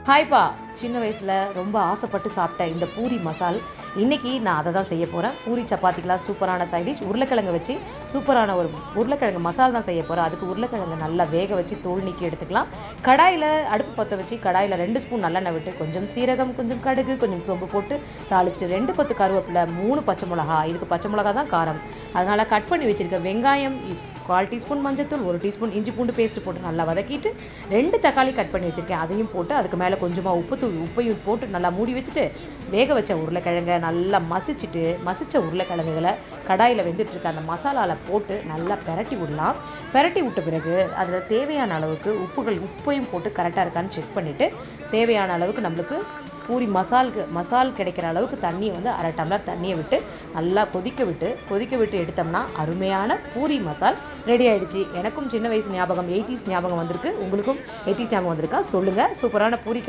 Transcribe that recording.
ஹாய்ப்பா. சின்ன வயசில் ரொம்ப ஆசைப்பட்டு சாப்பிட்டேன் இந்த பூரி மசால். இன்றைக்கி நான் அதை தான் செய்ய போகிறேன். பூரி சப்பாத்திக்கெலாம் சூப்பரான சைடிஷ். உருளைக்கிழங்கு வச்சு சூப்பரான ஒரு உருளைக்கிழங்கு மசால் தான் செய்ய போகிறேன். அதுக்கு உருளைக்கிழங்கு நல்லா வேக வச்சு தோல் நீக்கி எடுத்துக்கலாம். கடாயில் அடுப்பு பற்ற வச்சு கடாயில் 2 ஸ்பூன் நல்லெண்ணெய் விட்டு கொஞ்சம் சீரகம், கொஞ்சம் கடுகு, கொஞ்சம் சோம்பு போட்டு தாளிச்சிட்டு 2 கொத்து கருவேப்பிலை, 3 பச்சை மிளகா. இதுக்கு பச்சை மிளகா தான் காரம். அதனால் கட் பண்ணி வச்சுருக்க வெங்காயம், 1/4 டீஸ்பூன் மஞ்சத்தூள், 1 டீஸ்பூன் இஞ்சி பூண்டு பேஸ்ட்டு போட்டு நல்லா வதக்கிட்டு 2 தக்காளி கட் பண்ணி வச்சுருக்கேன். அதையும் போட்டு அதுக்கு மேலே கொஞ்சமாக உப்பையும் போட்டு நல்லா மூடி வச்சுட்டு வேக வச்ச உருளைக்கிழங்கை நல்லா மசித்த உருளைக்கிழங்குகளை கடாயில் வெந்துட்டுருக்க அந்த மசாலாவில் போட்டு நல்லா பெரட்டி விடலாம். பெரட்டி விட்ட பிறகு அதில் தேவையான அளவுக்கு உப்பையும் போட்டு கரெக்டாக இருக்கான்னு செக் பண்ணிவிட்டு தேவையான அளவுக்கு நம்மளுக்கு பூரி மசால் கிடைக்கிற அளவுக்கு தண்ணியை வந்து 1/2 டம்ளர் தண்ணியை விட்டு நல்லா கொதிக்க விட்டு எடுத்தோம்னா அருமையான பூரி மசால் ரெடி ஆகிடுச்சு. எனக்கும் சின்ன வயசு ஞாபகம், 80s ஞாபகம் வந்திருக்கு. உங்களுக்கும் 80s ஞாபகம் வந்திருக்கா? சொல்லுங்கள். சூப்பரான பூரி